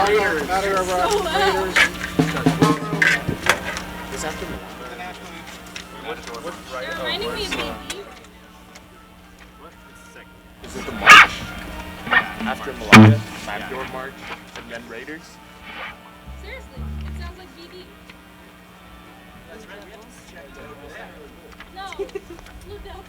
Raiders. Raiders. Is after me. They're reminding me of baby. Is it the march? After Malaya, Matador March, and then Raiders? Seriously, it sounds like BD. No, Blue Devils.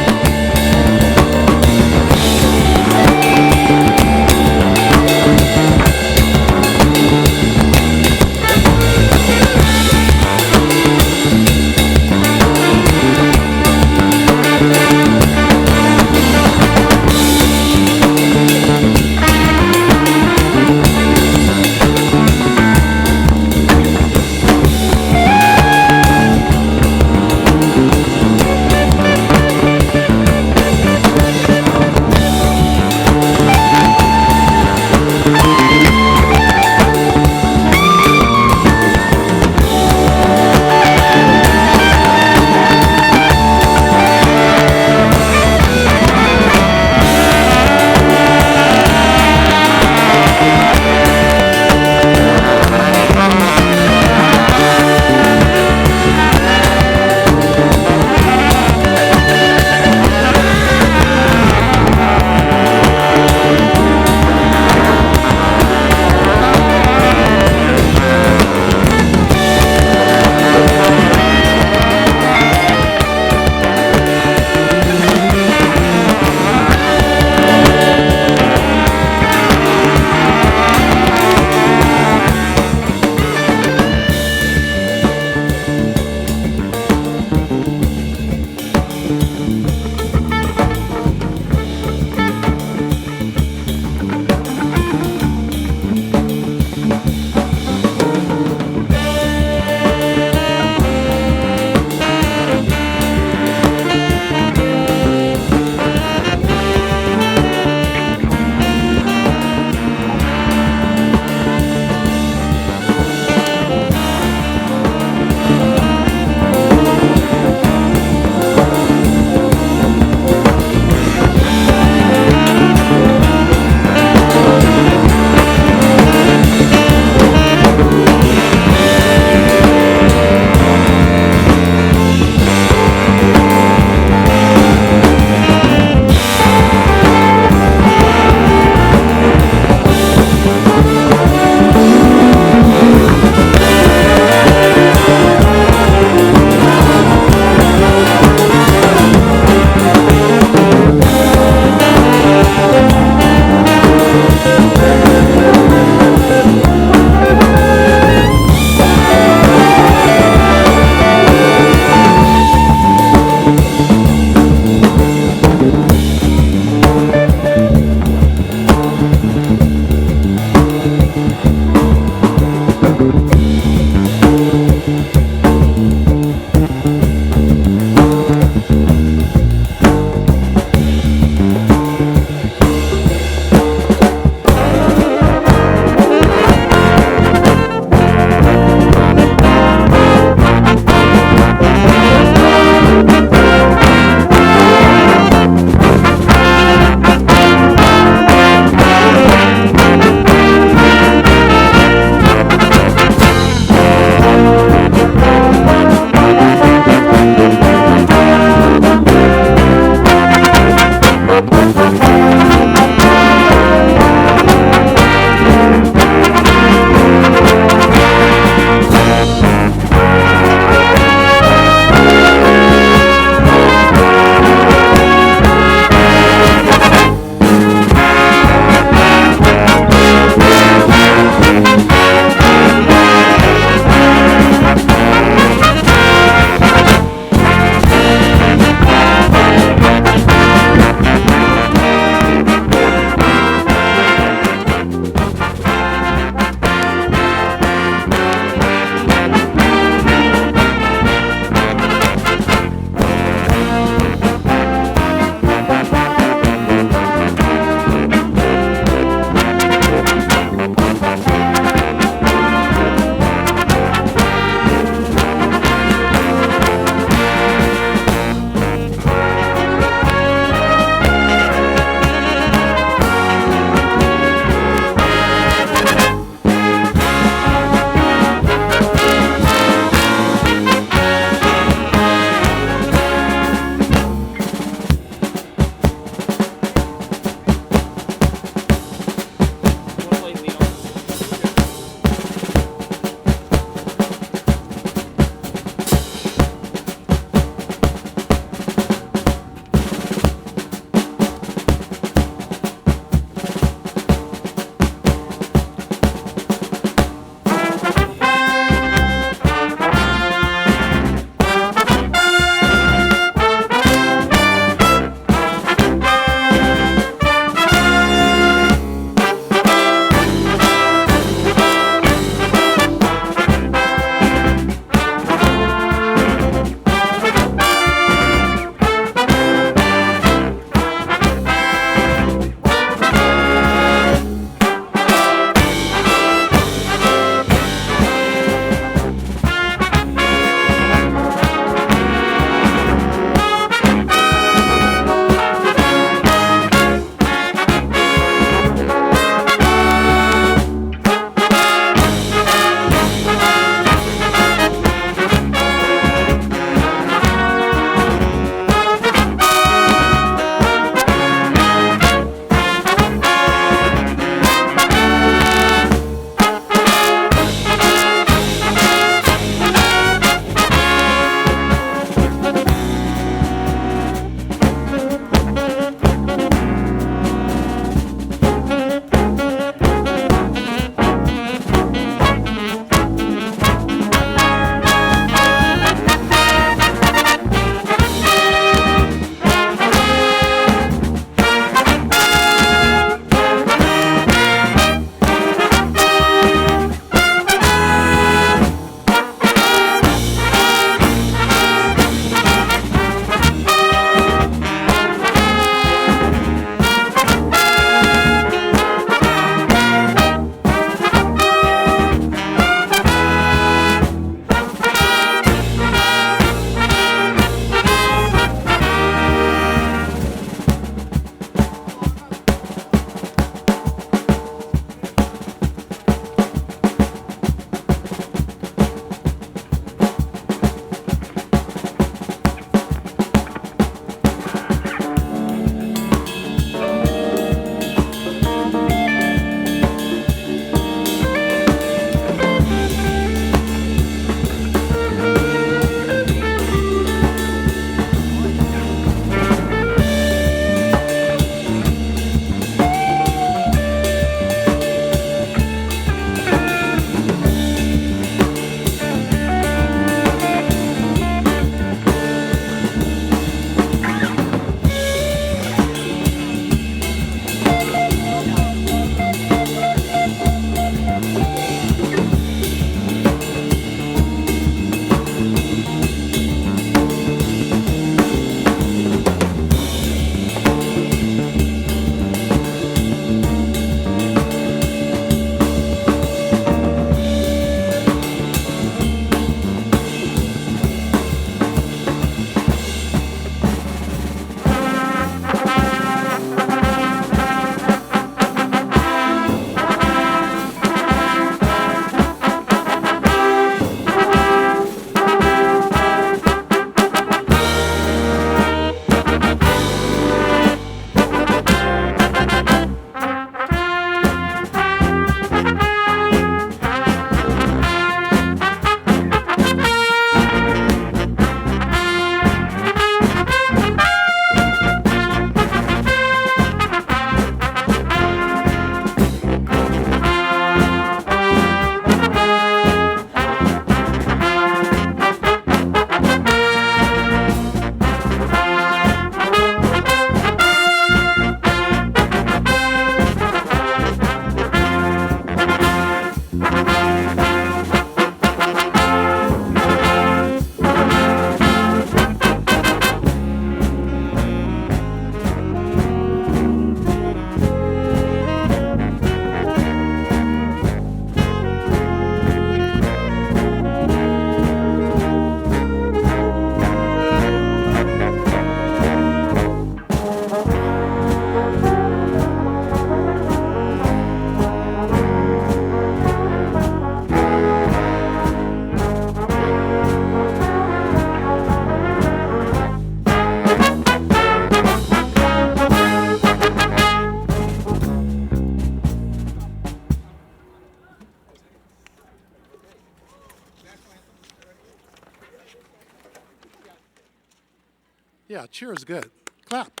Yeah, cheer is good. Clap.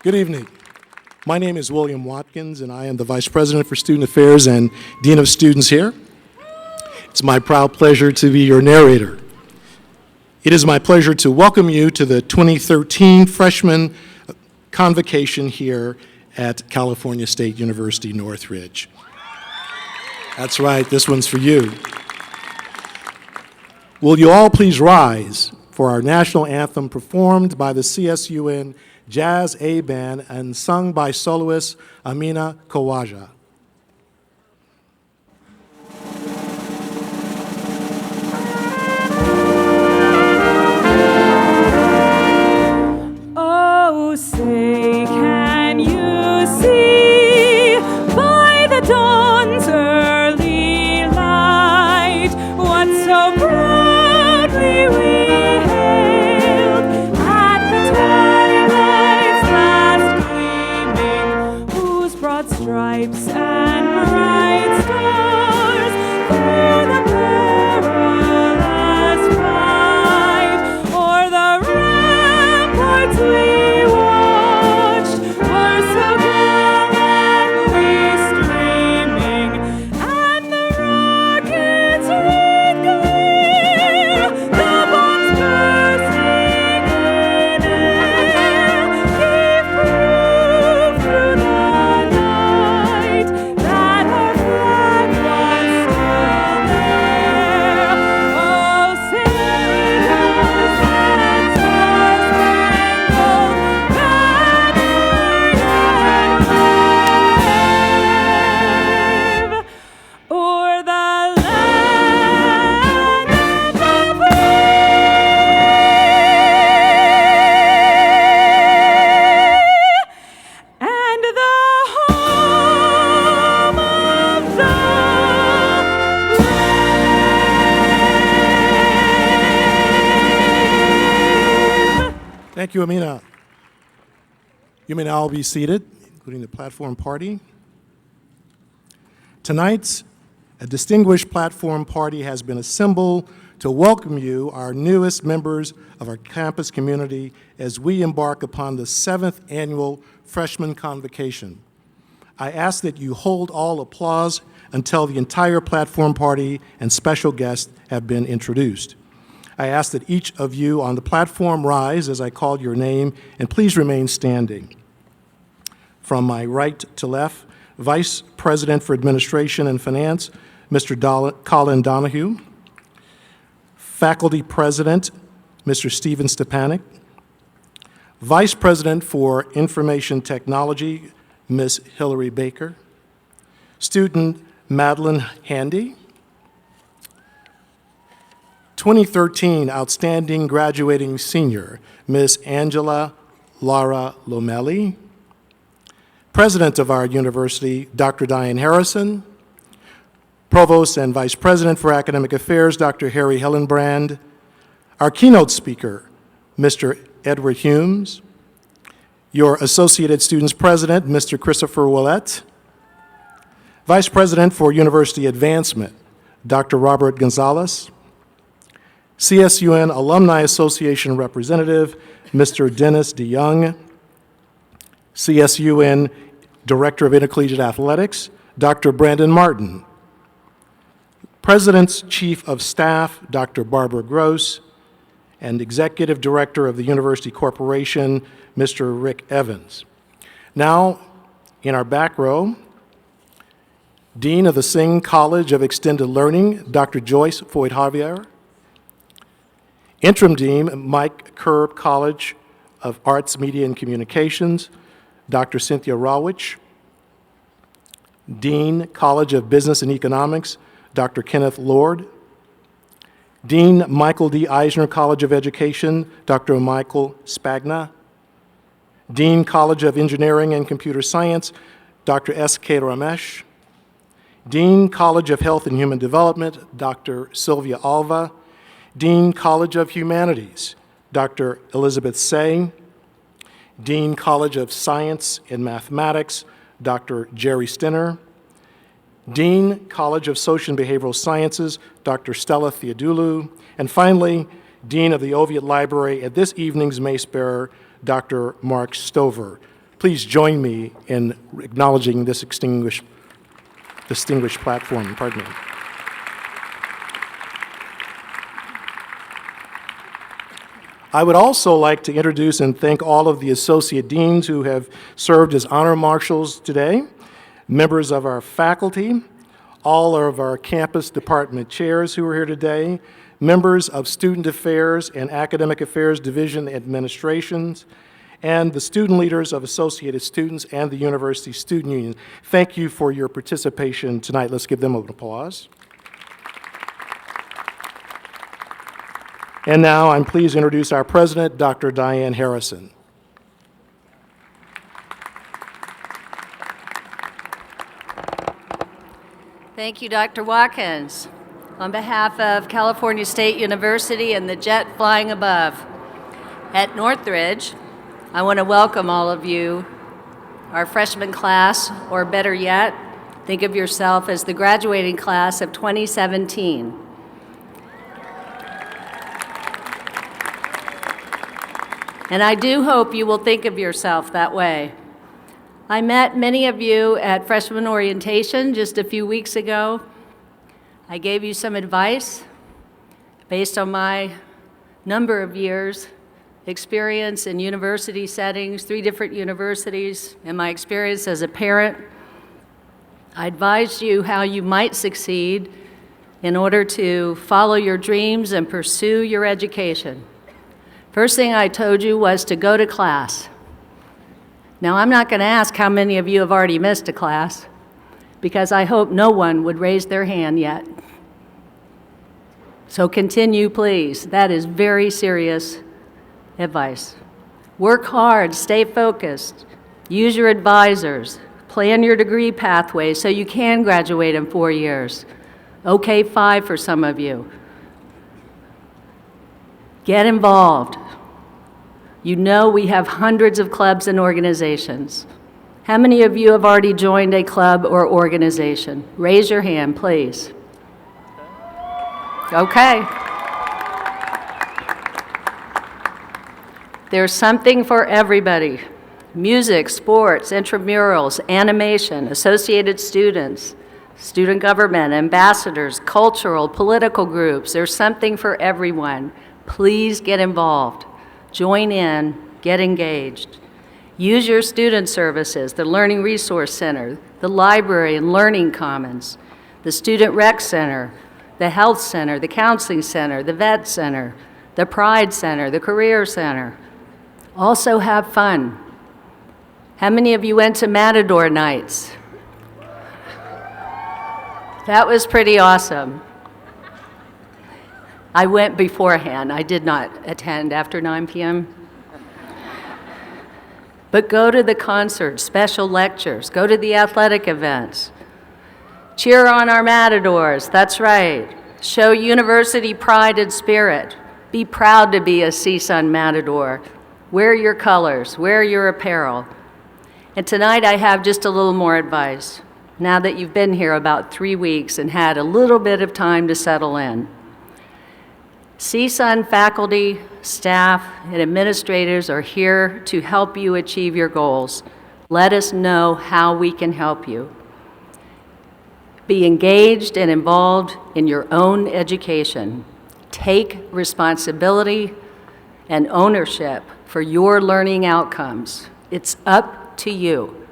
Good evening. My name is William Watkins, and I am the Vice President for Student Affairs and Dean of Students here. It's my proud pleasure to be your narrator. It is my pleasure to welcome you to the 2013 Freshman Convocation here at California State University, Northridge. That's right, this one's for you. Will you all please rise for our national anthem performed by the CSUN Jazz A Band and sung by soloist Amina Kawaja. Oh, say, can you see by the dawn's early light what so proudly we hailed at the twilight's last gleaming, whose broad stripes and bright stars through the perilous fight o'er the ramparts we watched were so gallantly streaming, and the rockets red glare, the bombs bursting in air, gave proof through the night that our flag was still there. Oh, sing those that star-spangled banner yet wave o'er the land of the free and the home of the brave. Thank you, Amina. You may now be seated, including the platform party. Tonight's a distinguished platform party has been assembled to welcome you, our newest members of our campus community, as we embark upon the 7th annual Freshman Convocation. I ask that you hold all applause until the entire platform party and special guests have been introduced. I ask that each of you on the platform rise as I call your name, and please remain standing. From my right to left, Vice President for Administration and Finance, Mr. Colin Donahue. Faculty President, Mr. Steven Stepanek. Vice President for Information Technology, Ms. Hillary Baker. Student Madeline Handy. 2013 Outstanding Graduating Senior, Ms. Angela Lara Lomelli. President of our university, Dr. Diane Harrison. Provost and Vice President for Academic Affairs, Dr. Harry Hillenbrand. Our keynote speaker, Mr. Edward Humes. Your Associated Students President, Mr. Christopher Willett. Vice President for University Advancement, Dr. Robert Gonzalez. CSUN Alumni Association Representative, Mr. Dennis DeYoung. CSUN Director of Intercollegiate Athletics, Dr. Brandon Martin. President's Chief of Staff, Dr. Barbara Gross, and Executive Director of the University Corporation, Mr. Rick Evans. Now, in our back row, Dean of the Singh College of Extended Learning, Dr. Joyce Foyd-Javier. Interim Dean, Mike Kerb College of Arts, Media, and Communications, Dr. Cynthia Rawich. Dean, College of Business and Economics, Dr. Kenneth Lord. Dean, Michael D. Eisner College of Education, Dr. Michael Spagna. Dean, College of Engineering and Computer Science, Dr. S.K. Ramesh. Dean, College of Health and Human Development, Dr. Sylvia Alva. Dean, College of Humanities, Dr. Elizabeth Say. Dean, College of Science and Mathematics, Dr. Jerry Stinner. Dean, College of Social and Behavioral Sciences, Dr. Stella Theodoulou, and finally, Dean of the Oviatt Library and this evening's mace bearer, Dr. Mark Stover. Please join me in acknowledging this distinguished platform. Pardon me. I would also like to introduce and thank all of the associate deans who have served as honor marshals today, members of our faculty, all of our campus department chairs who are here today, members of Student Affairs and Academic Affairs Division administrations, and the student leaders of Associated Students and the University Student Union. Thank you for your participation tonight. Let's give them an applause. And now I'm pleased to introduce our president, Dr. Diane Harrison. Thank you, Dr. Watkins. On behalf of California State University and the jet flying above, at Northridge, I want to welcome all of you, our freshman class, or better yet, think of yourself as the graduating class of 2017. And I do hope you will think of yourself that way. I met many of you at freshman orientation just a few weeks ago. I gave you some advice based on my number of years experience in university settings, 3 different universities, and my experience as a parent. I advised you how you might succeed in order to follow your dreams and pursue your education. First thing I told you was to go to class. Now, I'm not going to ask how many of you have already missed a class, because I hope no one would raise their hand yet. So continue, please. That is very serious advice. Work hard, stay focused, use your advisors, plan your degree pathway so you can graduate in 4 years. Okay, 5 for some of you. Get involved. You know we have hundreds of clubs and organizations. How many of you have already joined a club or organization? Raise your hand, please. Okay. There's something for everybody. Music, sports, intramurals, animation, associated students, student government, ambassadors, cultural, political groups. There's something for everyone. Please get involved. Join in, get engaged. Use your student services, the Learning Resource Center, the Library and Learning Commons, the Student Rec Center, the Health Center, the Counseling Center, the Vet Center, the Pride Center, the Career Center. Also have fun. How many of you went to Matador nights? That was pretty awesome. I went beforehand. I did not attend after 9 p.m. But go to the concerts, special lectures, go to the athletic events. Cheer on our Matadors, that's right. Show university pride and spirit. Be proud to be a CSUN Matador. Wear your colors, wear your apparel. And tonight I have just a little more advice, now that you've been here about 3 weeks and had a little bit of time to settle in. CSUN faculty, staff, and administrators are here to help you achieve your goals. Let us know how we can help you. Be engaged and involved in your own education. Take responsibility and ownership for your learning outcomes. It's up to you.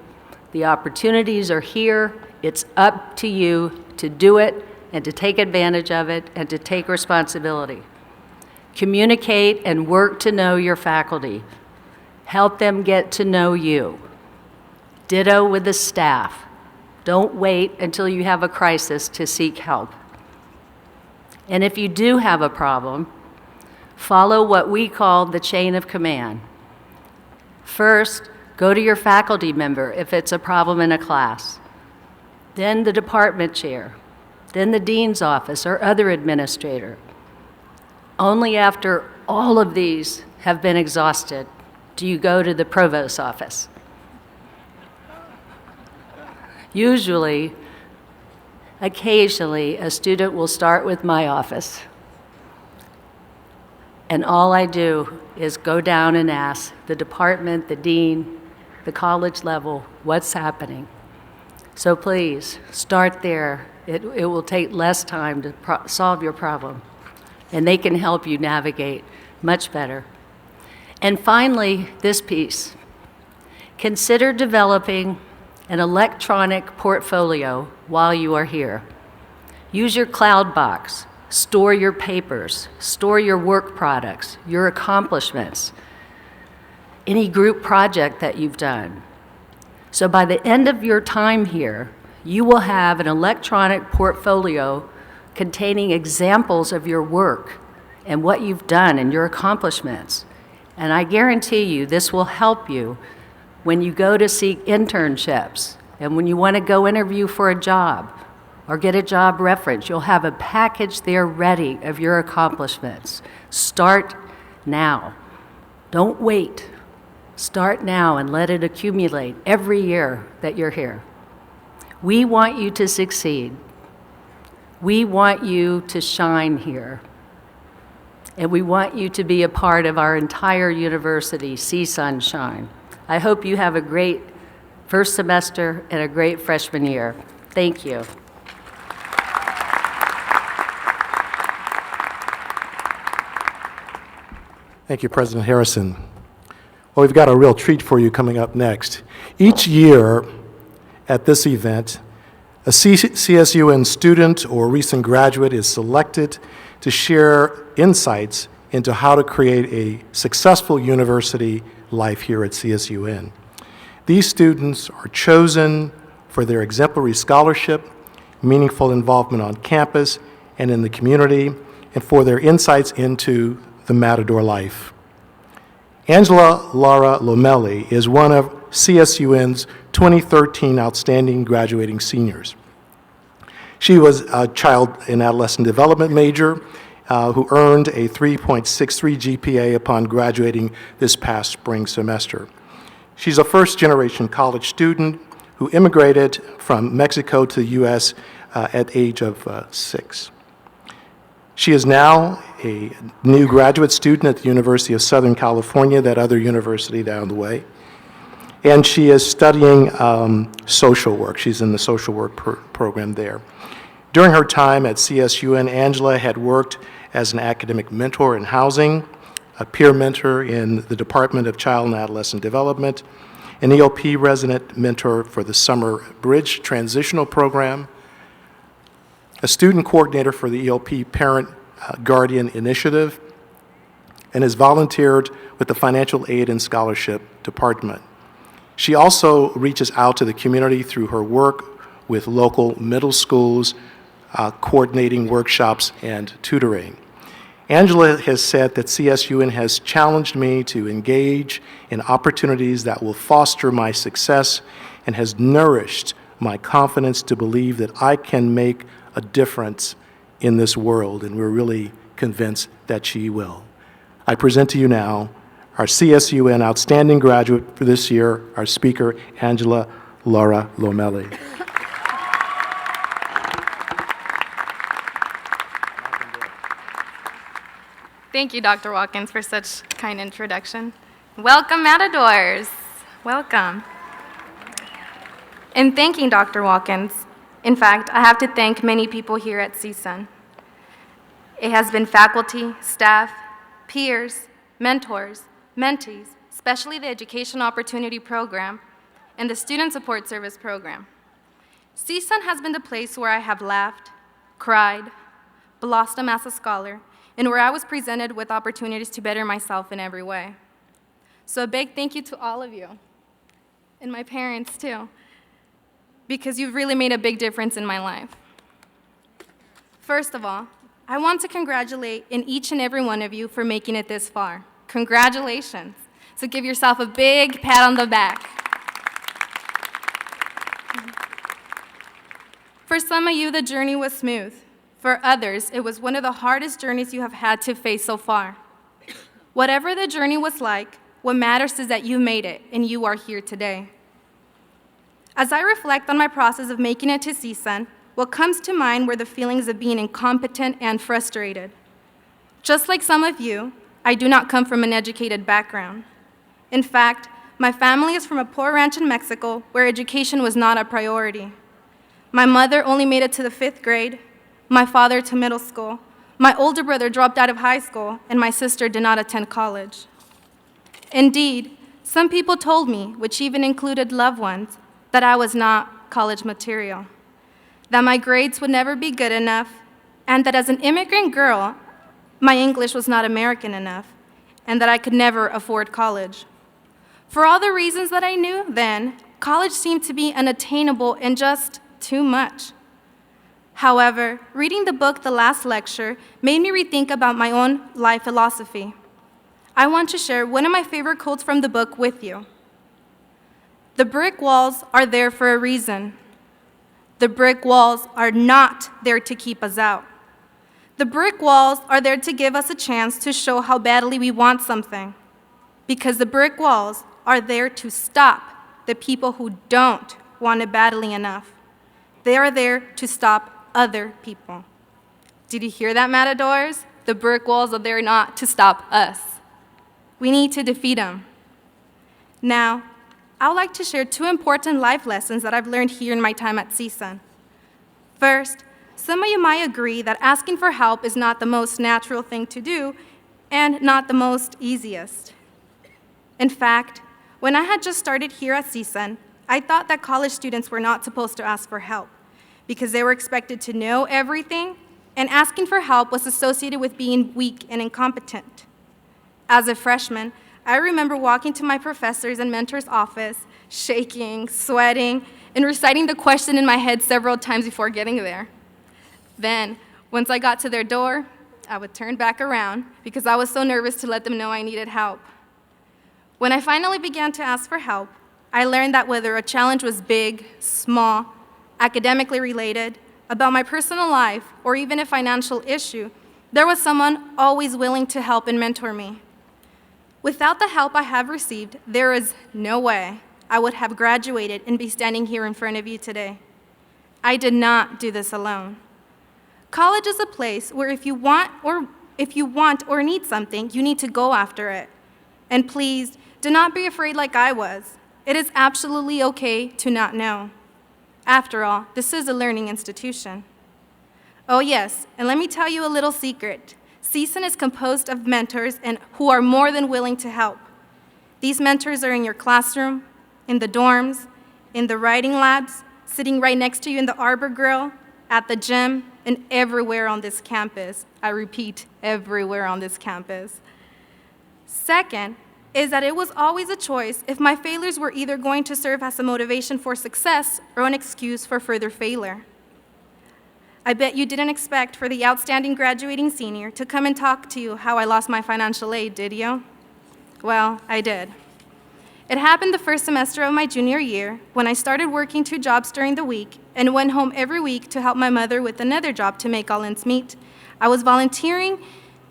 The opportunities are here. It's up to you to do it and to take advantage of it and to take responsibility. Communicate and work to know your faculty. Help them get to know you. Ditto with the staff. Don't wait until you have a crisis to seek help. And if you do have a problem, follow what we call the chain of command. First, go to your faculty member if it's a problem in a class. Then the department chair. Then the dean's office or other administrator. Only after all of these have been exhausted do you go to the provost's office. Usually, Occasionally, a student will start with my office, and all I do is go down and ask the department, the dean, the college level, what's happening. So please, start there. It will take less time to solve your problem, and they can help you navigate much better. And finally, this piece. Consider developing an electronic portfolio while you are here. Use your cloud box. Store your papers, store your work products, your accomplishments, any group project that you've done. So by the end of your time here, you will have an electronic portfolio containing examples of your work and what you've done and your accomplishments. And I guarantee you this will help you when you go to seek internships and when you want to go interview for a job or get a job reference. You'll have a package there ready of your accomplishments. Start now. Don't wait. Start now and let it accumulate every year that you're here. We want you to succeed. We want you to shine here. And we want you to be a part of our entire university, CSUN Shine. I hope you have a great first semester and a great freshman year. Thank you. Thank you, President Harrison. Well, we've got a real treat for you coming up next. Each year at this event, a CSUN student or recent graduate is selected to share insights into how to create a successful university life here at CSUN. These students are chosen for their exemplary scholarship, meaningful involvement on campus and in the community, and for their insights into the Matador life. Angela Laura Lomelli is one of CSUN's 2013 outstanding graduating seniors. She was a child and adolescent development major who earned a 3.63 GPA upon graduating this past spring semester. She's a first-generation college student who immigrated from Mexico to the U.S. At the age of 6. She is now a new graduate student at the University of Southern California, that other university down the way. And she is studying social work. She's in the social work program there. During her time at CSUN, Angela had worked as an academic mentor in housing, a peer mentor in the Department of Child and Adolescent Development, an ELP resident mentor for the Summer Bridge Transitional Program, a student coordinator for the ELP Parent Guardian Initiative, and has volunteered with the Financial Aid and Scholarship Department. She also reaches out to the community through her work with local middle schools, coordinating workshops and tutoring. Angela has said that CSUN has challenged me to engage in opportunities that will foster my success and has nourished my confidence to believe that I can make a difference in this world, and we're really convinced that she will. I present to you now our CSUN Outstanding Graduate for this year, our speaker, Angela Laura Lomelli. Thank you, Dr. Watkins, for such kind introduction. Welcome, Matadors. Welcome. In thanking Dr. Watkins, in fact, I have to thank many people here at CSUN. It has been faculty, staff, peers, mentors, mentees, especially the Education Opportunity Program and the Student Support Service Program. CSUN has been the place where I have laughed, cried, blossomed as a scholar, and where I was presented with opportunities to better myself in every way. So a big thank you to all of you, and my parents too, because you've really made a big difference in my life. First of all, I want to congratulate each and every one of you for making it this far. Congratulations. So give yourself a big pat on the back. For some of you, the journey was smooth. For others, it was one of the hardest journeys you have had to face so far. Whatever the journey was like, what matters is that you made it and you are here today. As I reflect on my process of making it to CSUN, what comes to mind were the feelings of being incompetent and frustrated. Just like some of you, I do not come from an educated background. In fact, my family is from a poor ranch in Mexico where education was not a priority. My mother only made it to the 5th grade, my father to middle school, my older brother dropped out of high school, and my sister did not attend college. Indeed, some people told me, which even included loved ones, that I was not college material, that my grades would never be good enough, and that as an immigrant girl, my English was not American enough, and that I could never afford college. For all the reasons that I knew then, college seemed to be unattainable and just too much. However, reading the book The Last Lecture made me rethink about my own life philosophy. I want to share one of my favorite quotes from the book with you. The brick walls are there for a reason. The brick walls are not there to keep us out. The brick walls are there to give us a chance to show how badly we want something. Because the brick walls are there to stop the people who don't want it badly enough. They are there to stop other people. Did you hear that, Matadors? The brick walls are there not to stop us. We need to defeat them. Now, I would like to share 2 important life lessons that I've learned here in my time at CSUN. First, some of you might agree that asking for help is not the most natural thing to do and not the most easiest. In fact, when I had just started here at CSUN, I thought that college students were not supposed to ask for help because they were expected to know everything, and asking for help was associated with being weak and incompetent. As a freshman, I remember walking to my professor's and mentor's office, shaking, sweating, and reciting the question in my head several times before getting there. Then, once I got to their door, I would turn back around because I was so nervous to let them know I needed help. When I finally began to ask for help, I learned that whether a challenge was big, small, academically related, about my personal life, or even a financial issue, there was someone always willing to help and mentor me. Without the help I have received, there is no way I would have graduated and be standing here in front of you today. I did not do this alone. College is a place where if you want or need something, you need to go after it. And please, do not be afraid like I was. It is absolutely okay to not know. After all, this is a learning institution. Oh yes, and let me tell you a little secret. CSUN is composed of mentors and who are more than willing to help. These mentors are in your classroom, in the dorms, in the writing labs, sitting right next to you in the Arbor Grill, at the gym, and everywhere on this campus. I repeat, everywhere on this campus. Second, is that it was always a choice if my failures were either going to serve as a motivation for success or an excuse for further failure. I bet you didn't expect for the outstanding graduating senior to come and talk to you how I lost my financial aid, did you? Well, I did. It happened the first semester of my junior year when I started working 2 jobs during the week and went home every week to help my mother with another job to make all ends meet. I was volunteering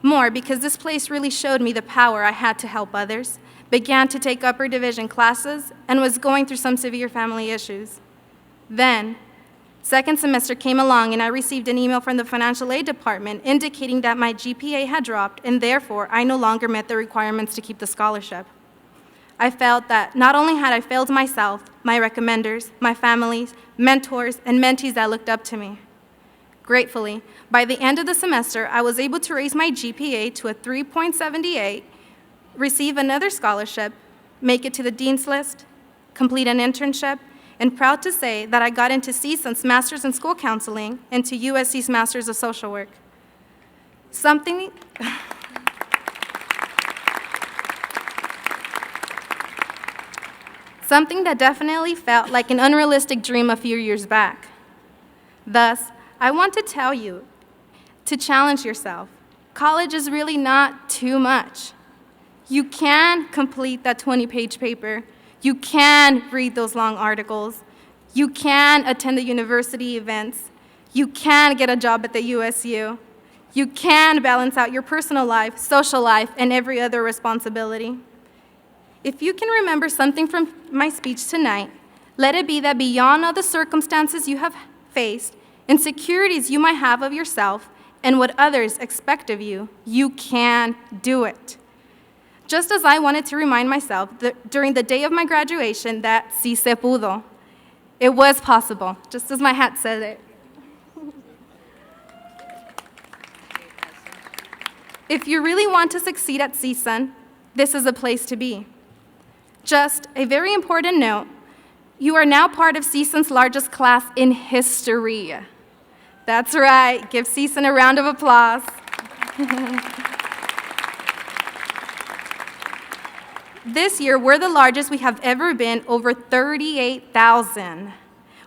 more because this place really showed me the power I had to help others, began to take upper division classes, and was going through some severe family issues. Then, second semester came along and I received an email from the financial aid department indicating that my GPA had dropped and therefore I no longer met the requirements to keep the scholarship. I felt that not only had I failed myself, my recommenders, my families, mentors, and mentees that looked up to me. Gratefully, by the end of the semester, I was able to raise my GPA to a 3.78, receive another scholarship, make it to the Dean's List, complete an internship, and proud to say that I got into CSUN's Master's in School Counseling and to USC's Master's of Social Work. Something that definitely felt like an unrealistic dream a few years back. Thus, I want to tell you to challenge yourself. College is really not too much. You can complete that 20-page paper. You can read those long articles. You can attend the university events. You can get a job at the USU. You can balance out your personal life, social life, and every other responsibility. If you can remember something from my speech tonight, let it be that beyond all the circumstances you have faced, insecurities you might have of yourself, and what others expect of you, you can do it. Just as I wanted to remind myself that during the day of my graduation that sí se pudo. It was possible, just as my hat said it. If you really want to succeed at CSUN, this is a place to be. Just a very important note, you are now part of CSUN's largest class in history. That's right, give CSUN a round of applause. This year, we're the largest we have ever been, over 38,000,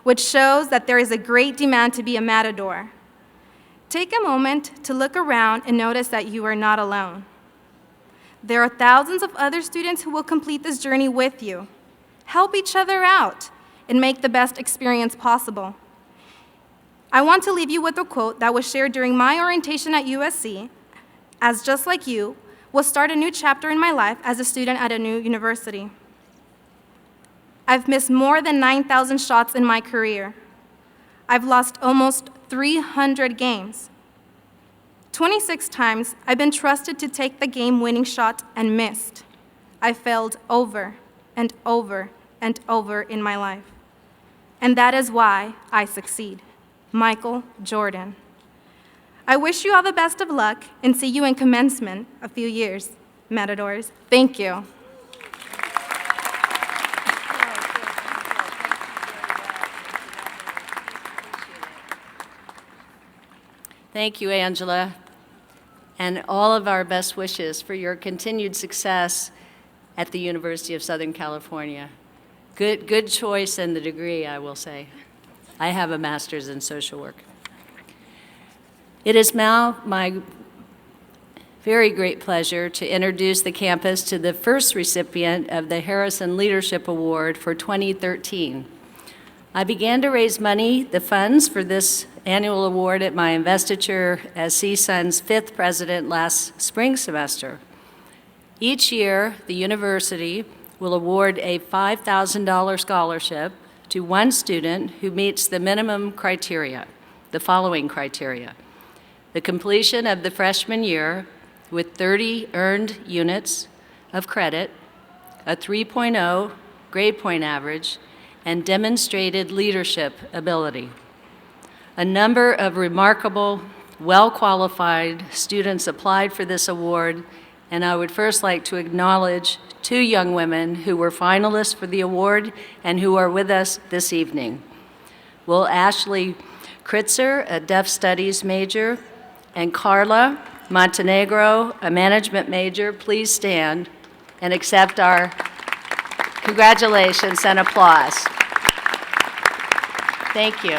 which shows that there is a great demand to be a matador. Take a moment to look around and notice that you are not alone. There are thousands of other students who will complete this journey with you. Help each other out and make the best experience possible. I want to leave you with a quote that was shared during my orientation at USC, as just like you, will start a new chapter in my life as a student at a new university. I've missed more than 9,000 shots in my career. I've lost almost 300 games. 26 times I've been trusted to take the game-winning shot and missed. I failed over and over and over in my life. And that is why I succeed. Michael Jordan. I wish you all the best of luck and see you in commencement a few years. Matadors, thank you. Thank you, Angela, and all of our best wishes for your continued success at the University of Southern California. Good choice in the degree, I will say. I have a master's in social work. It is now my very great pleasure to introduce the campus to the first recipient of the Harrison Leadership Award for 2013. I began to raise money, the funds for this annual award at my investiture as CSUN's 5th president last spring semester. Each year, the university will award a $5,000 scholarship to one student who meets the minimum criteria, the following criteria: the completion of the freshman year with 30 earned units of credit, a 3.0 grade point average, and demonstrated leadership ability. A number of remarkable, well-qualified students applied for this award, and I would first like to acknowledge 2 young women who were finalists for the award and who are with us this evening. Will Ashley Kritzer, a Deaf Studies major, and Carla Montenegro, a management major, please stand and accept our congratulations and applause. Thank you.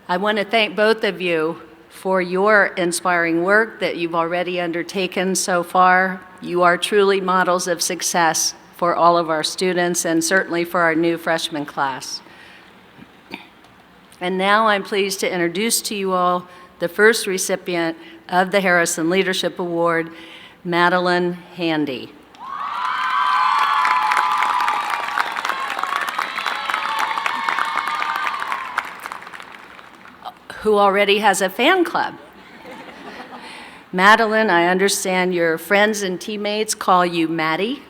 I want to thank both of you for your inspiring work that you've already undertaken so far. You are truly models of success for all of our students and certainly for our new freshman class. And now I'm pleased to introduce to you all the first recipient of the Harrison Leadership Award, Madeline Handy. Who already has a fan club. Madeline, I understand your friends and teammates call you Maddie.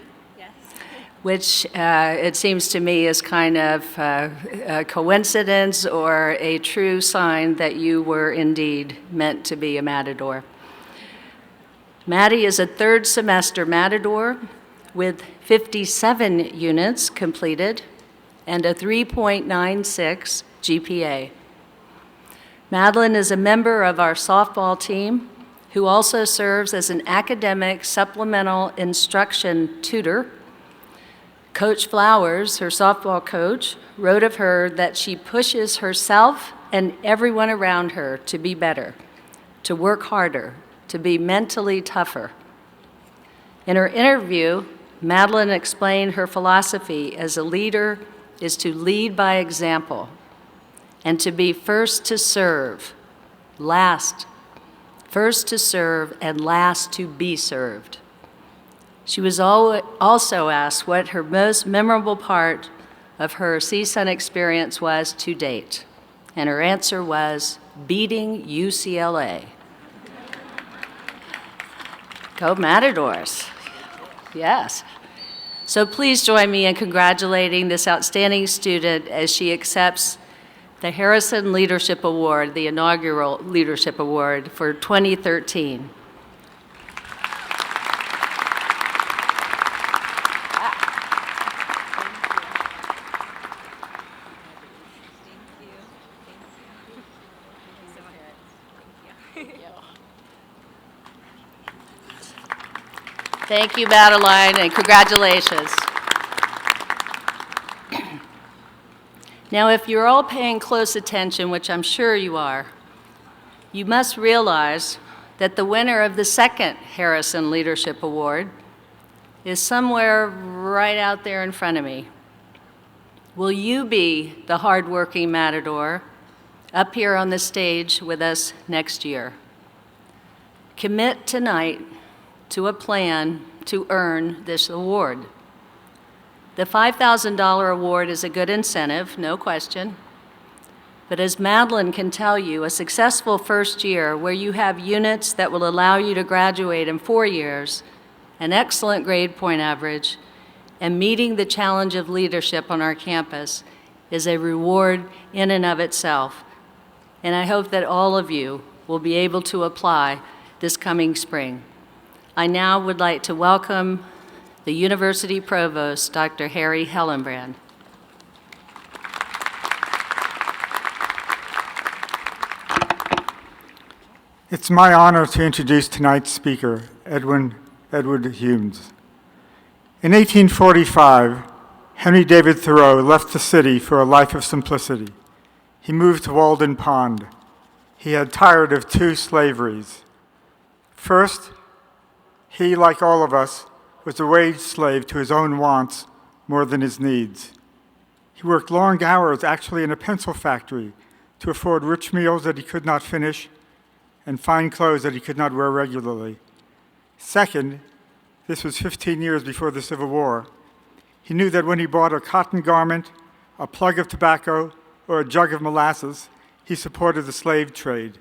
Which it seems to me is kind of a coincidence or a true sign that you were indeed meant to be a matador. Maddie is a 3rd semester matador with 57 units completed and a 3.96 GPA. Madeline is a member of our softball team who also serves as an academic supplemental instruction tutor. Coach Flowers, her softball coach, wrote of her that she pushes herself and everyone around her to be better, to work harder, to be mentally tougher. In her interview, Madeline explained her philosophy as a leader is to lead by example and to be first to serve, first to serve and last to be served. She was also asked what her most memorable part of her CSUN experience was to date. And her answer was beating UCLA. Go Matadors. Yes. So please join me in congratulating this outstanding student as she accepts the Harrison Leadership Award, the inaugural Leadership Award for 2013. Thank you, Madeline, and congratulations. Now, if you're all paying close attention, which I'm sure you are, you must realize that the winner of the second Harrison Leadership Award is somewhere right out there in front of me. Will you be the hardworking matador up here on the stage with us next year? Commit tonight to a plan to earn this award. The $5,000 award is a good incentive, no question. But as Madeline can tell you, a successful first year where you have units that will allow you to graduate in 4 years, an excellent grade point average, and meeting the challenge of leadership on our campus is a reward in and of itself. And I hope that all of you will be able to apply this coming spring. I now would like to welcome the University Provost, Dr. Harry Hellenbrand. It's my honor to introduce tonight's speaker, Edward Humes. In 1845, Henry David Thoreau left the city for a life of simplicity. He moved to Walden Pond. He had tired of 2 slaveries. First, he, like all of us, was a wage slave to his own wants more than his needs. He worked long hours, actually in a pencil factory, to afford rich meals that he could not finish and fine clothes that he could not wear regularly. Second, this was 15 years before the Civil War, he knew that when he bought a cotton garment, a plug of tobacco, or a jug of molasses, he supported the slave trade.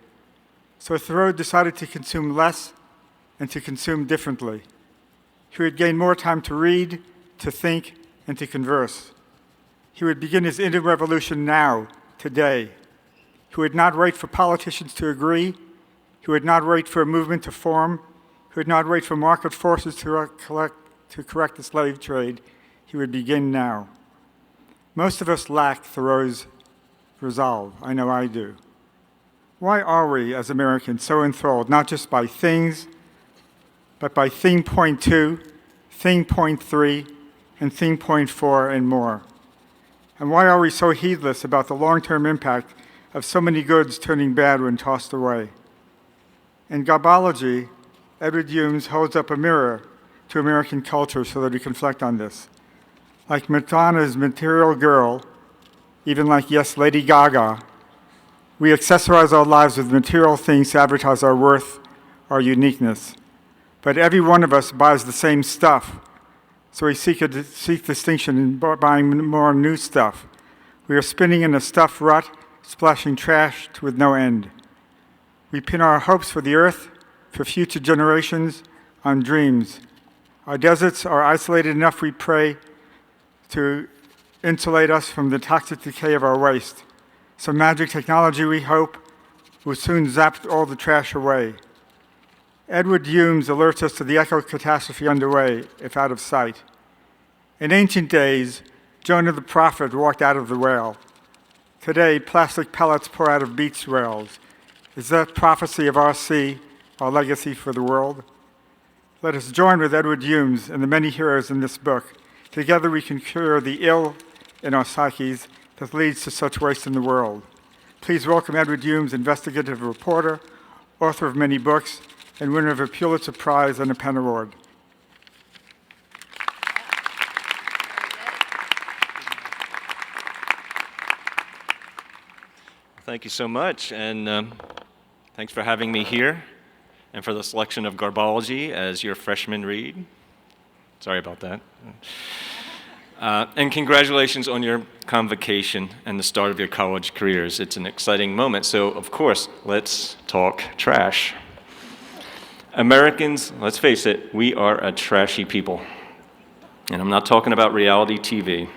So Thoreau decided to consume less and to consume differently. He would gain more time to read, to think, and to converse. He would begin his inner revolution now, today. He would not wait for politicians to agree. He would not wait for a movement to form. He would not wait for market forces to correct the slave trade. He would begin now. Most of us lack Thoreau's resolve. I know I do. Why are we, as Americans, so enthralled, not just by things, but by thing point 2, thing point 3, and thing point 4, and more? And why are we so heedless about the long-term impact of so many goods turning bad when tossed away? In Garbology, Edward Humes holds up a mirror to American culture so that we can reflect on this. Like Madonna's Material Girl, even like, yes, Lady Gaga, we accessorize our lives with material things to advertise our worth, our uniqueness. But every one of us buys the same stuff, so we seek distinction in buying more new stuff. We are spinning in a stuff rut, splashing trash with no end. We pin our hopes for the earth, for future generations, on dreams. Our deserts are isolated enough, we pray, to insulate us from the toxic decay of our waste. Some magic technology, we hope, will soon zap all the trash away. Edward Humes alerts us to the eco-catastrophe underway, if out of sight. In ancient days, Jonah the prophet walked out of the whale. Today, plastic pellets pour out of beach whales. Is that prophecy of our sea, our legacy for the world? Let us join with Edward Humes and the many heroes in this book. Together we can cure the ill in our psyches that leads to such waste in the world. Please welcome Edward Humes, investigative reporter, author of many books, and winner of a Pulitzer Prize and a Penn Award. Thank you so much, and thanks for having me here, and for the selection of Garbology as your freshman read. Sorry about that. And congratulations on your convocation and the start of your college careers. It's an exciting moment. So, of course, let's talk trash. Americans, let's face it, we are a trashy people. And I'm not talking about reality TV.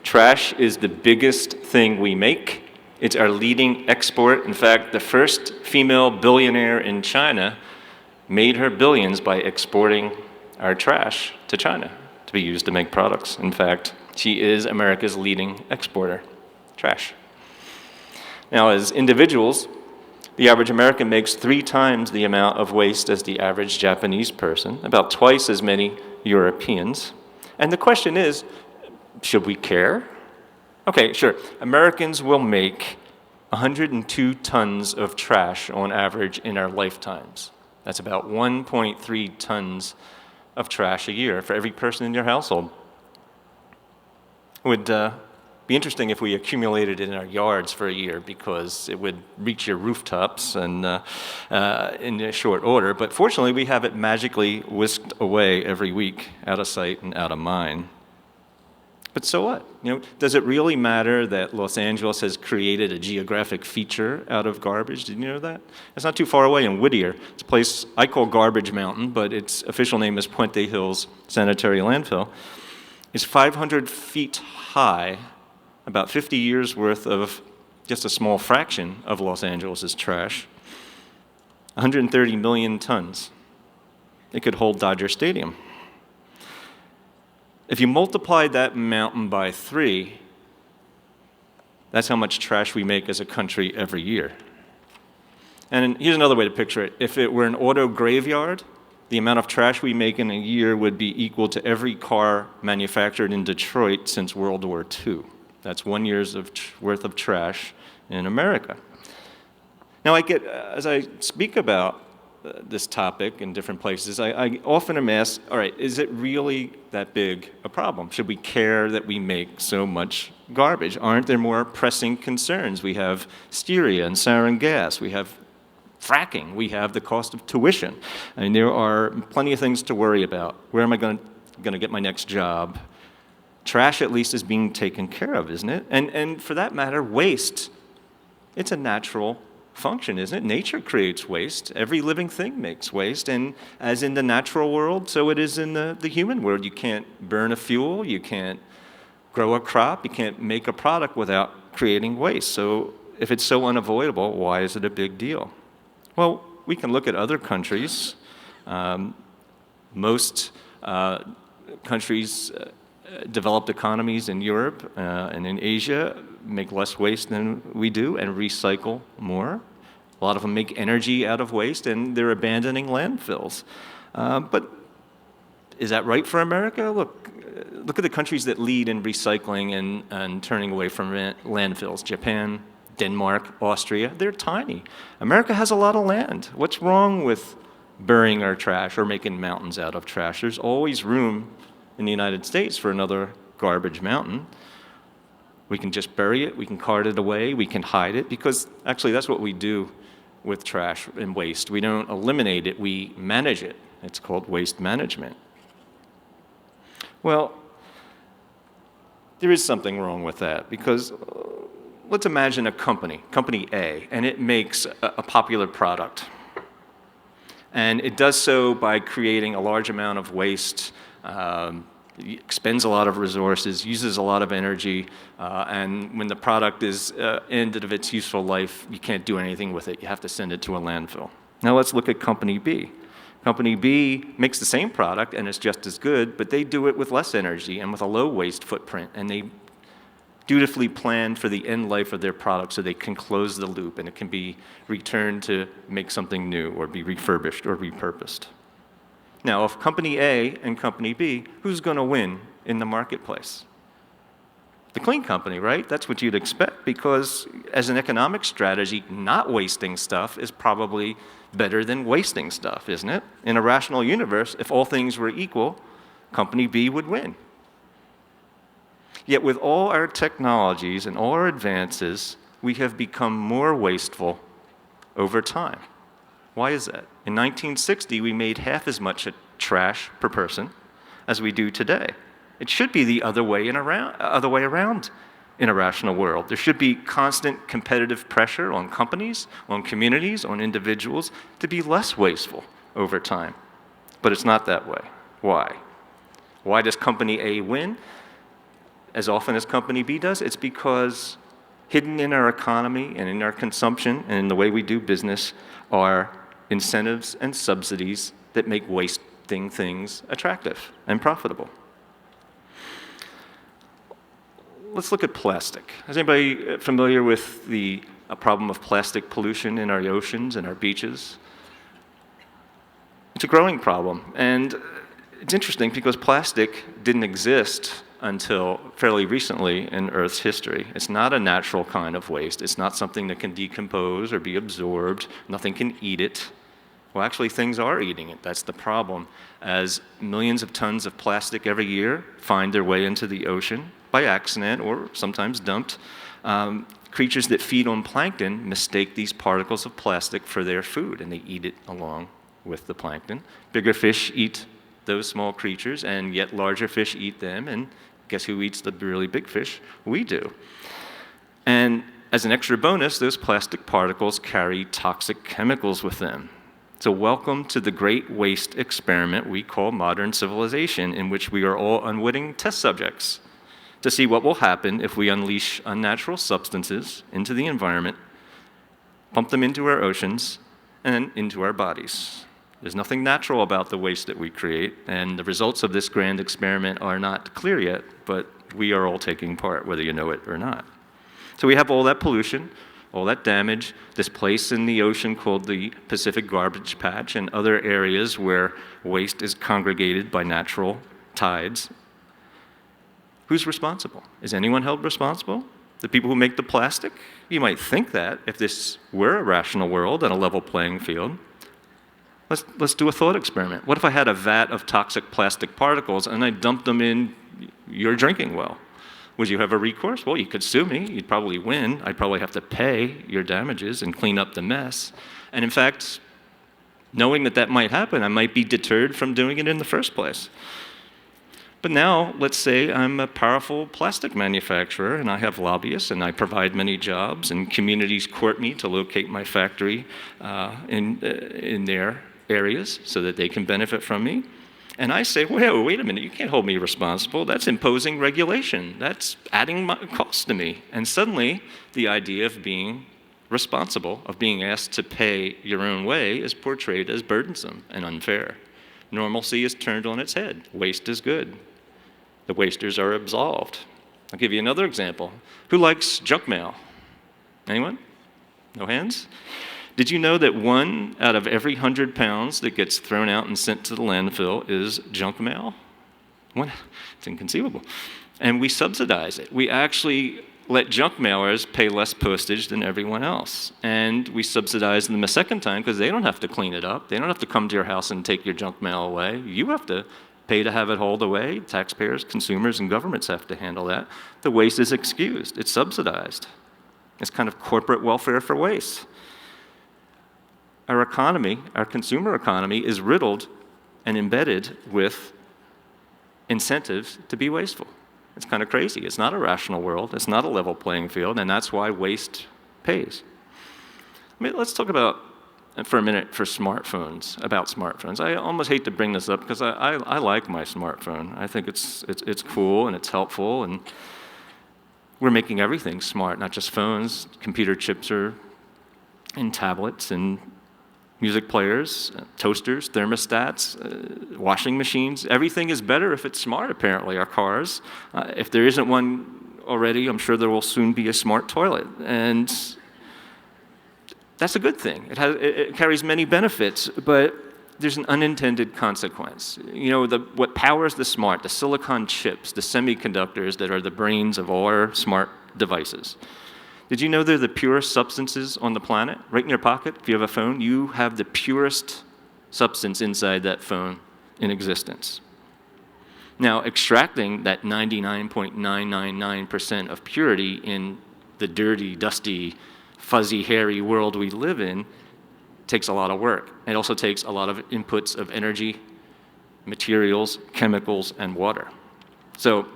Trash is the biggest thing we make. It's our leading export. In fact, the first female billionaire in China made her billions by exporting our trash to China to be used to make products. In fact, she is America's leading exporter, trash. Now, as individuals, the average American makes 3 times the amount of waste as the average Japanese person, about twice as many Europeans. And the question is, should we care? Okay, sure. Americans will make 102 tons of trash on average in our lifetimes. That's about 1.3 tons of trash a year for every person in your household. It would be interesting if we accumulated it in our yards for a year, because it would reach your rooftops and in a short order. But fortunately, we have it magically whisked away every week, out of sight and out of mind. But so what? Does it really matter that Los Angeles has created a geographic feature out of garbage? Did you know that? It's not too far away in Whittier. It's a place I call Garbage Mountain, but its official name is Puente Hills Sanitary Landfill. It's 500 feet high, about 50 years worth of just a small fraction of Los Angeles' trash. 130 million tons. It could hold Dodger Stadium. If you multiply that mountain by 3, that's how much trash we make as a country every year. And here's another way to picture it. If it were an auto graveyard, the amount of trash we make in a year would be equal to every car manufactured in Detroit since World War II. That's 1 year's worth of trash in America. Now, as I speak about this topic in different places, I often am asked, all right, is it really that big a problem? Should we care that we make so much garbage? Aren't there more pressing concerns? We have styria and sarin gas. We have fracking. We have the cost of tuition. I mean, there are plenty of things to worry about. Where am I going to get my next job? Trash, at least, is being taken care of, isn't it? And for that matter, waste. It's a natural function, isn't it? Nature creates waste. Every living thing makes waste. And as in the natural world, so it is in the human world. You can't burn a fuel. You can't grow a crop. You can't make a product without creating waste. So if it's so unavoidable, why is it a big deal? Well, we can look at other countries. Most countries, developed economies in Europe and in Asia, make less waste than we do and recycle more. A lot of them make energy out of waste, and they're abandoning landfills. But is that right for America? Look at the countries that lead in recycling and turning away from landfills. Japan, Denmark, Austria, they're tiny. America has a lot of land. What's wrong with burying our trash or making mountains out of trash? There's always room in the United States for another garbage mountain. We can just bury it, we can cart it away, we can hide it, because actually that's what we do with trash and waste. We don't eliminate it, we manage it. It's called waste management. Well, there is something wrong with that, because let's imagine a company A, and it makes a popular product. And it does so by creating a large amount of waste, expends a lot of resources, uses a lot of energy, and when the product is ended of its useful life, you can't do anything with it. You have to send it to a landfill. Now let's look at Company B. Company B makes the same product, and it's just as good, but they do it with less energy and with a low waste footprint, and they dutifully plan for the end life of their product so they can close the loop and it can be returned to make something new or be refurbished or repurposed. Now, if Company A and Company B, who's going to win in the marketplace? The clean company, right? That's what you'd expect, because as an economic strategy, not wasting stuff is probably better than wasting stuff, isn't it? In a rational universe, if all things were equal, Company B would win. Yet with all our technologies and all our advances, we have become more wasteful over time. Why is that? In 1960, we made half as much trash per person as we do today. It should be the other way around in a rational world. There should be constant competitive pressure on companies, on communities, on individuals to be less wasteful over time. But it's not that way. Why? Why does company A win as often as company B does? It's because hidden in our economy and in our consumption and in the way we do business are incentives and subsidies that make wasting things attractive and profitable. Let's look at plastic. Is anybody familiar with the problem of plastic pollution in our oceans and our beaches? It's a growing problem, and it's interesting because plastic didn't exist until fairly recently in Earth's history. It's not a natural kind of waste. It's not something that can decompose or be absorbed. Nothing can eat it. Well, actually, things are eating it. That's the problem. As millions of tons of plastic every year find their way into the ocean by accident or sometimes dumped, creatures that feed on plankton mistake these particles of plastic for their food, and they eat it along with the plankton. Bigger fish eat those small creatures, and yet larger fish eat them, and guess who eats the really big fish? We do. And as an extra bonus, those plastic particles carry toxic chemicals with them. So welcome to the great waste experiment we call modern civilization, in which we are all unwitting test subjects to see what will happen if we unleash unnatural substances into the environment, pump them into our oceans, and into our bodies. There's nothing natural about the waste that we create, and the results of this grand experiment are not clear yet, but we are all taking part, whether you know it or not. So we have all that pollution, all that damage, this place in the ocean called the Pacific Garbage Patch, and other areas where waste is congregated by natural tides. Who's responsible? Is anyone held responsible? The people who make the plastic? You might think that if this were a rational world and a level playing field. Let's do a thought experiment. What if I had a vat of toxic plastic particles and I dumped them in your drinking well? Would you have a recourse? Well, you could sue me. You'd probably win. I'd probably have to pay your damages and clean up the mess. And in fact, knowing that that might happen, I might be deterred from doing it in the first place. But now, let's say I'm a powerful plastic manufacturer and I have lobbyists and I provide many jobs and communities court me to locate my factory in their areas so that they can benefit from me. And I say, well, wait a minute, you can't hold me responsible. That's imposing regulation. That's adding costs to me. And suddenly, the idea of being responsible, of being asked to pay your own way, is portrayed as burdensome and unfair. Normalcy is turned on its head. Waste is good. The wasters are absolved. I'll give you another example. Who likes junk mail? Anyone? No hands? Did you know that 1 out of every 100 pounds that gets thrown out and sent to the landfill is junk mail? What? It's inconceivable. And we subsidize it. We actually let junk mailers pay less postage than everyone else. And we subsidize them a second time because they don't have to clean it up. They don't have to come to your house and take your junk mail away. You have to pay to have it hauled away. Taxpayers, consumers, and governments have to handle that. The waste is excused. It's subsidized. It's kind of corporate welfare for waste. Our economy, our consumer economy, is riddled and embedded with incentives to be wasteful. It's kind of crazy. It's not a rational world. It's not a level playing field, and that's why waste pays. I mean, let's talk about, for a minute, about smartphones. I almost hate to bring this up because I like my smartphone. I think it's cool and it's helpful, and we're making everything smart, not just phones. Computer chips are in tablets and music players, toasters, thermostats, washing machines. Everything is better if it's smart, apparently, our cars. If there isn't one already, I'm sure there will soon be a smart toilet. And that's a good thing. It carries many benefits, but there's an unintended consequence. You know, what powers the smart, the silicon chips, the semiconductors that are the brains of all our smart devices. Did you know they're the purest substances on the planet? Right in your pocket, if you have a phone, you have the purest substance inside that phone in existence. Now, extracting that 99.999% of purity in the dirty, dusty, fuzzy, hairy world we live in takes a lot of work. It also takes a lot of inputs of energy, materials, chemicals, and water. So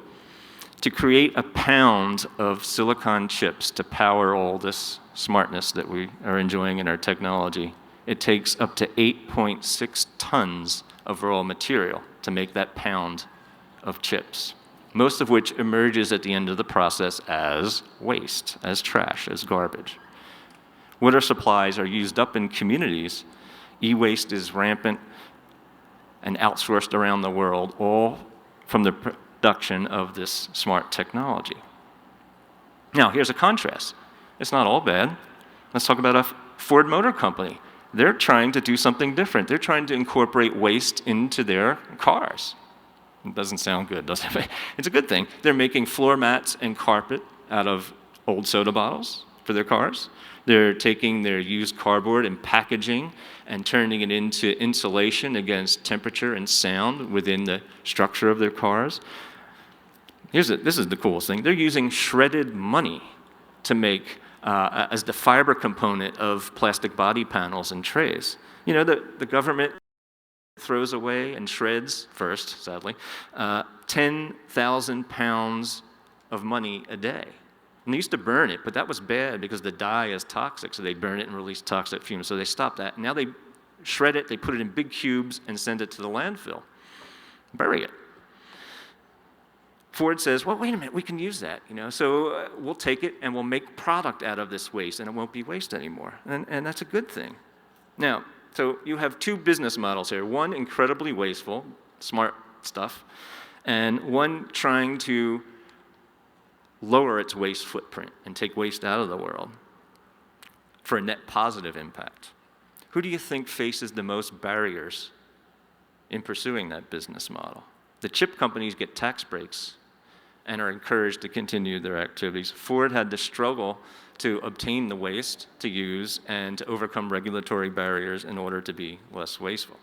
to create a pound of silicon chips to power all this smartness that we are enjoying in our technology, it takes up to 8.6 tons of raw material to make that pound of chips, most of which emerges at the end of the process as waste, as trash, as garbage. Water supplies are used up in communities. E-waste is rampant and outsourced around the world, all from the production of this smart technology. Now, here's a contrast. It's not all bad. Let's talk about a Ford Motor Company. They're trying to do something different. They're trying to incorporate waste into their cars. It doesn't sound good, does it? It's a good thing. They're making floor mats and carpet out of old soda bottles for their cars. They're taking their used cardboard and packaging and turning it into insulation against temperature and sound within the structure of their cars. This is the coolest thing. They're using shredded money to make as the fiber component of plastic body panels and trays. You know, the government throws away and shreds first, sadly, 10,000 pounds of money a day. And they used to burn it, but that was bad because the dye is toxic, so they burn it and release toxic fumes. So they stopped that. Now they shred it, they put it in big cubes and send it to the landfill. Bury it. Ford says, well, wait a minute, we can use that, you know, so we'll take it and we'll make product out of this waste and it won't be waste anymore. And that's a good thing. Now, so you have two business models here. One incredibly wasteful, smart stuff, and one trying to lower its waste footprint and take waste out of the world for a net positive impact. Who do you think faces the most barriers in pursuing that business model? The chip companies get tax breaks and are encouraged to continue their activities. Ford had to struggle to obtain the waste to use and to overcome regulatory barriers in order to be less wasteful.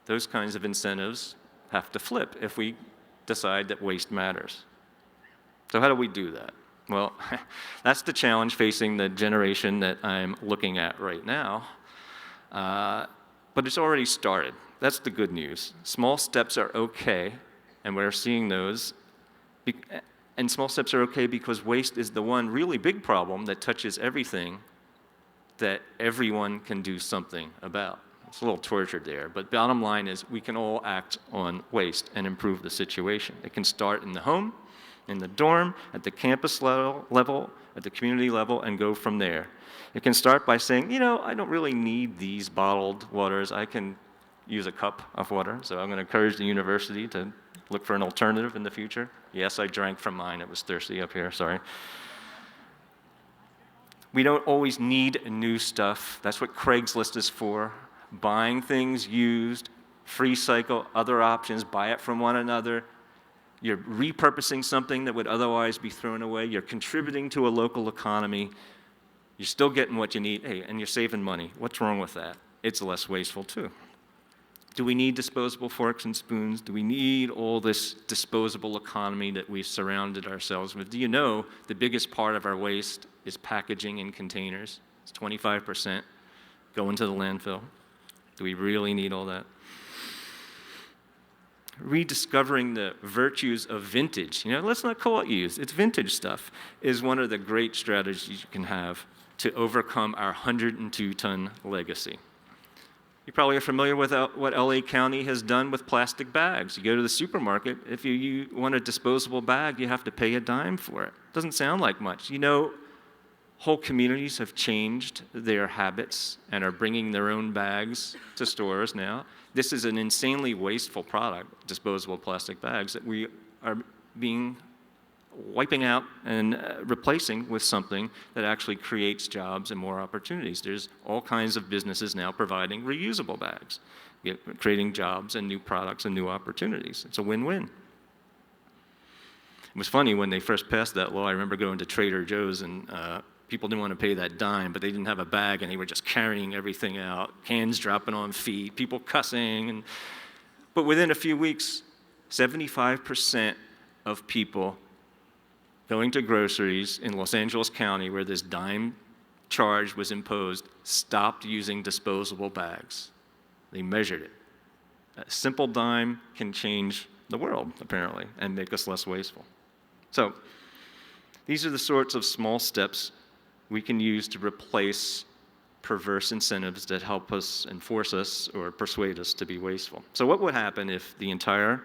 Those kinds of incentives have to flip if we decide that waste matters. So how do we do that? Well, that's the challenge facing the generation that I'm looking at right now. But it's already started. That's the good news. Small steps are okay, and we're seeing those. And small steps are okay because waste is the one really big problem that touches everything that everyone can do something about. It's a little tortured there, but bottom line is we can all act on waste and improve the situation. It can start in the home, in the dorm, at the campus level, at the community level, and go from there. It can start by saying, you know, I don't really need these bottled waters. I can use a cup of water, so I'm going to encourage the university to look for an alternative in the future. Yes, I drank from mine. It was thirsty up here, sorry. We don't always need new stuff. That's what Craigslist is for. Buying things used, free cycle, other options, buy it from one another. You're repurposing something that would otherwise be thrown away. You're contributing to a local economy. You're still getting what you need. Hey, and you're saving money. What's wrong with that? It's less wasteful, too. Do we need disposable forks and spoons? Do we need all this disposable economy that we've surrounded ourselves with? Do you know the biggest part of our waste is packaging in containers? It's 25% going to the landfill. Do we really need all that? Rediscovering the virtues of vintage, you know, let's not call it used, it's vintage stuff, is one of the great strategies you can have to overcome our 102-ton legacy. You probably are familiar with what LA County has done with plastic bags. You go to the supermarket, if you want a disposable bag, you have to pay a dime for it. Doesn't sound like much. You know, whole communities have changed their habits and are bringing their own bags to stores now. This is an insanely wasteful product, disposable plastic bags, that we are wiping out and replacing with something that actually creates jobs and more opportunities. There's all kinds of businesses now providing reusable bags, creating jobs and new products and new opportunities. It's a win-win. It was funny when they first passed that law. I remember going to Trader Joe's and people didn't want to pay that dime, but they didn't have a bag and they were just carrying everything out, cans dropping on feet, people cussing. But within a few weeks, 75% of people going to groceries in Los Angeles County where this dime charge was imposed stopped using disposable bags. They measured it. A simple dime can change the world, apparently, and make us less wasteful. So these are the sorts of small steps we can use to replace perverse incentives that help us and force us or persuade us to be wasteful. So what would happen if the entire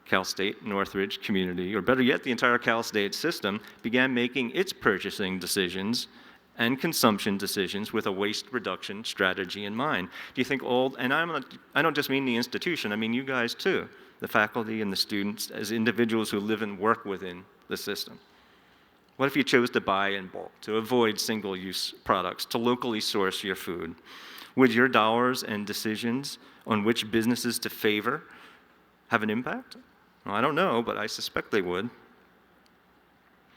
Cal State Northridge community, or better yet, the entire Cal State system, began making its purchasing decisions and consumption decisions with a waste reduction strategy in mind? Do you think and I don't just mean the institution, I mean you guys too, the faculty and the students as individuals who live and work within the system. What if you chose to buy in bulk, to avoid single-use products, to locally source your food? Would your dollars and decisions on which businesses to favor have an impact? Well, I don't know, but I suspect they would.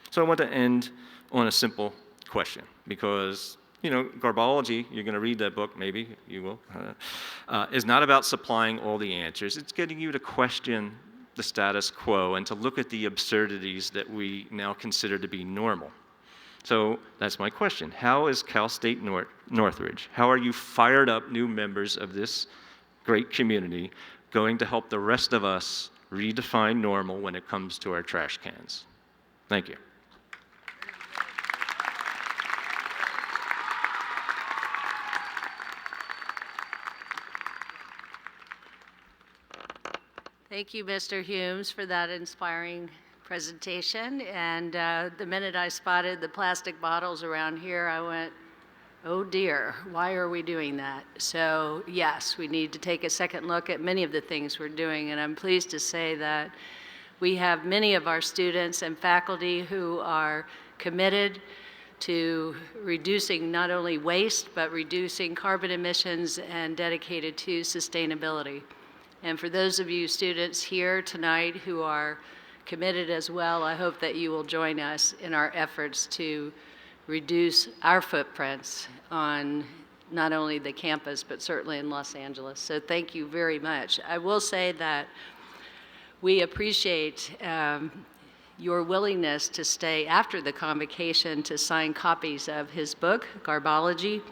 So I want to end on a simple question, because, Garbology, you're going to read that book, maybe you will, is not about supplying all the answers. It's getting you to question the status quo and to look at the absurdities that we now consider to be normal. So that's my question. How is Cal State Northridge, how are you fired up new members of this great community going to help the rest of us redefine normal when it comes to our trash cans? Thank you. Thank you, Mr. Humes, for that inspiring presentation. And the minute I spotted the plastic bottles around here, I went, oh dear, why are we doing that? So yes, we need to take a second look at many of the things we're doing. And I'm pleased to say that we have many of our students and faculty who are committed to reducing not only waste, but reducing carbon emissions and dedicated to sustainability. And for those of you students here tonight who are committed as well, I hope that you will join us in our efforts to reduce our footprints on not only the campus, but certainly in Los Angeles. So thank you very much. I will say that we appreciate your willingness to stay after the convocation to sign copies of his book, Garbology,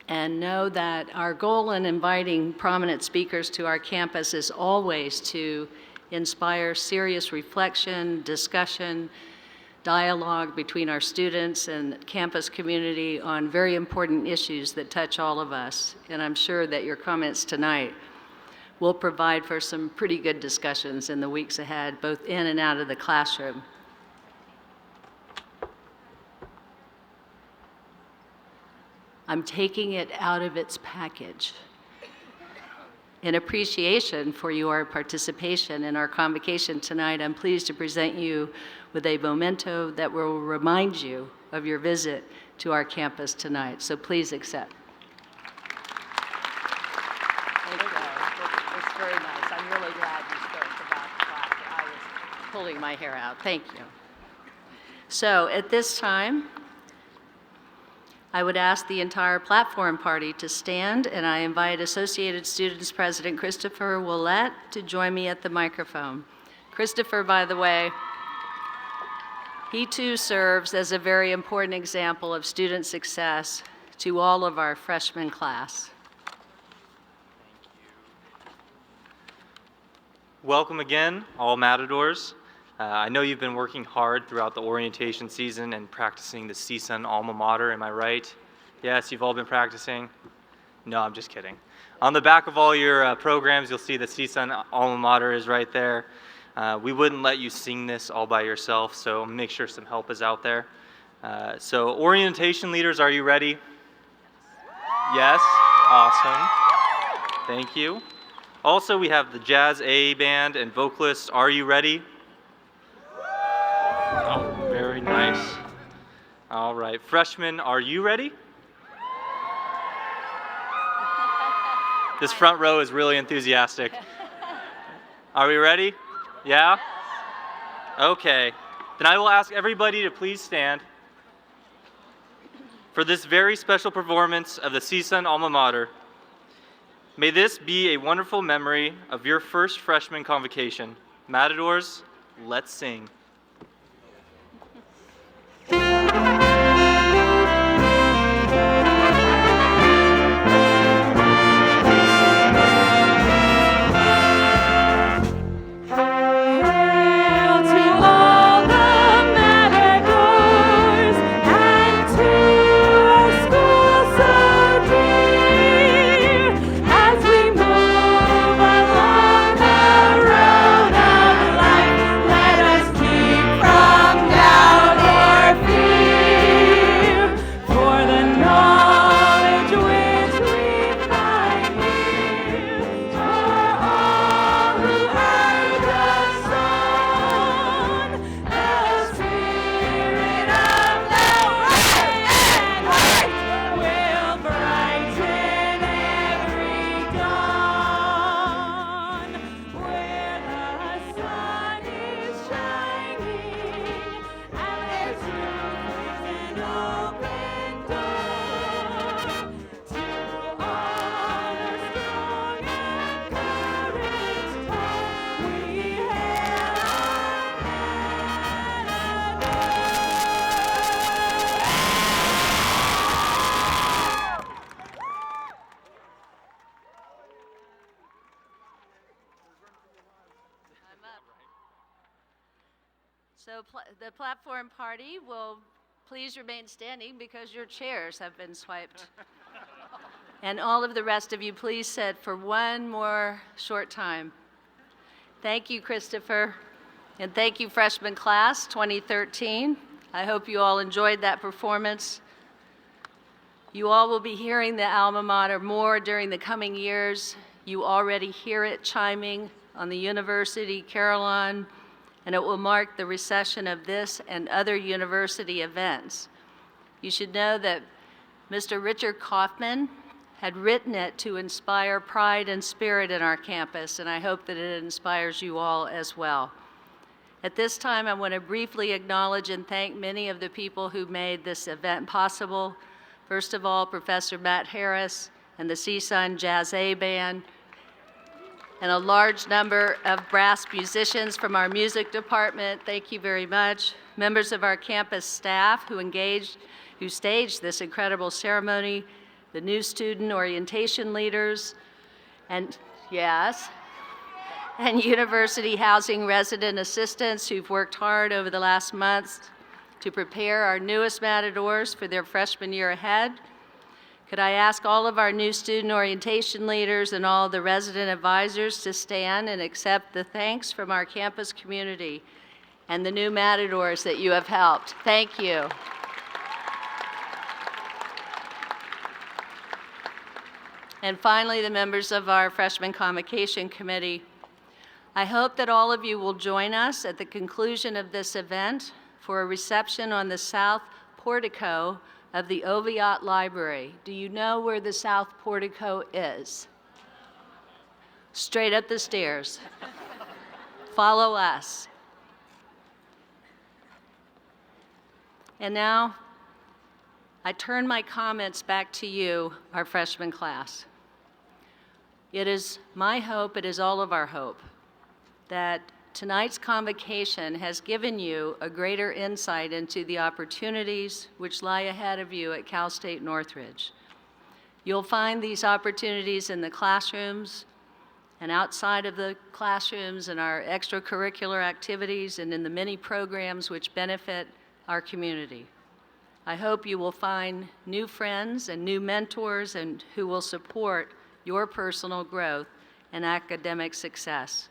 and know that our goal in inviting prominent speakers to our campus is always to inspire serious reflection, discussion, dialogue between our students and campus community on very important issues that touch all of us. And I'm sure that your comments tonight will provide for some pretty good discussions in the weeks ahead, both in and out of the classroom. I'm taking it out of its package. In appreciation for your participation in our convocation tonight, I'm pleased to present you with a memento that will remind you of your visit to our campus tonight. So please accept. Thank you. It's very nice. I'm really glad you spoke about the fact that I was pulling my hair out. Thank you. So at this time, I would ask the entire platform party to stand, and I invite Associated Students President Christopher Willett to join me at the microphone. Christopher, by the way, he too serves as a very important example of student success to all of our freshman class. Welcome again, all Matadors. I know you've been working hard throughout the orientation season and practicing the CSUN alma mater, am I right? Yes, you've all been practicing? No, I'm just kidding. On the back of all your programs, you'll see the CSUN alma mater is right there. We wouldn't let you sing this all by yourself, so make sure some help is out there. So orientation leaders, are you ready? Yes? Awesome. Thank you. Also, we have the Jazz A band and vocalists. Are you ready? Oh, very nice. All right, freshmen, are you ready? This front row is really enthusiastic. Are we ready? Yeah? Okay. Then I will ask everybody to please stand for this very special performance of the CSUN alma mater. May this be a wonderful memory of your first freshman convocation. Matadors, let's sing. open door to honor strong and courage tall. We hail So the platform party will please remain standing because your chairs have been swiped. And all of the rest of you, please sit for one more short time. Thank you, Christopher. And thank you, freshman class 2013. I hope you all enjoyed that performance. You all will be hearing the alma mater more during the coming years. You already hear it chiming on the university carillon, and it will mark the recession of this and other university events. You should know that Mr. Richard Kaufman had written it to inspire pride and spirit in our campus, and I hope that it inspires you all as well. At this time, I want to briefly acknowledge and thank many of the people who made this event possible. First of all, Professor Matt Harris and the CSUN Jazz A Band, and a large number of brass musicians from our music department. Thank you very much. Members of our campus staff who staged this incredible ceremony, the new student orientation leaders, and yes, and university housing resident assistants who've worked hard over the last months to prepare our newest matadors for their freshman year ahead. Could I ask all of our new student orientation leaders and all the resident advisors to stand and accept the thanks from our campus community and the new matadors that you have helped. Thank you. And finally, the members of our Freshman Convocation Committee. I hope that all of you will join us at the conclusion of this event for a reception on the south portico of the Oviatt Library. Do you know where the south portico is? Straight up the stairs. Follow us. And now, I turn my comments back to you, our freshman class. It is my hope, it is all of our hope, that tonight's convocation has given you a greater insight into the opportunities which lie ahead of you at Cal State Northridge. You'll find these opportunities in the classrooms and outside of the classrooms and our extracurricular activities and in the many programs which benefit our community. I hope you will find new friends and new mentors and who will support your personal growth and academic success.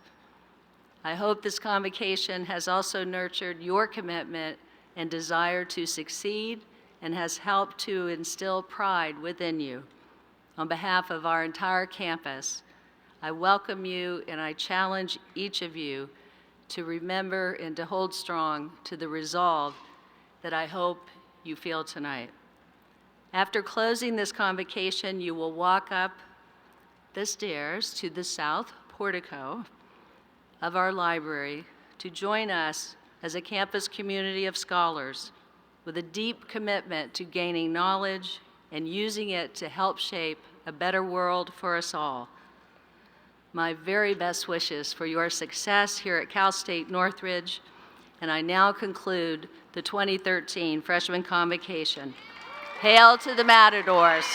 I hope this convocation has also nurtured your commitment and desire to succeed and has helped to instill pride within you. On behalf of our entire campus, I welcome you and I challenge each of you to remember and to hold strong to the resolve that I hope you feel tonight. After closing this convocation, you will walk up the stairs to the south portico of our library to join us as a campus community of scholars with a deep commitment to gaining knowledge and using it to help shape a better world for us all. My very best wishes for your success here at Cal State Northridge, and I now conclude the 2013 Freshman Convocation. Hail to the Matadors.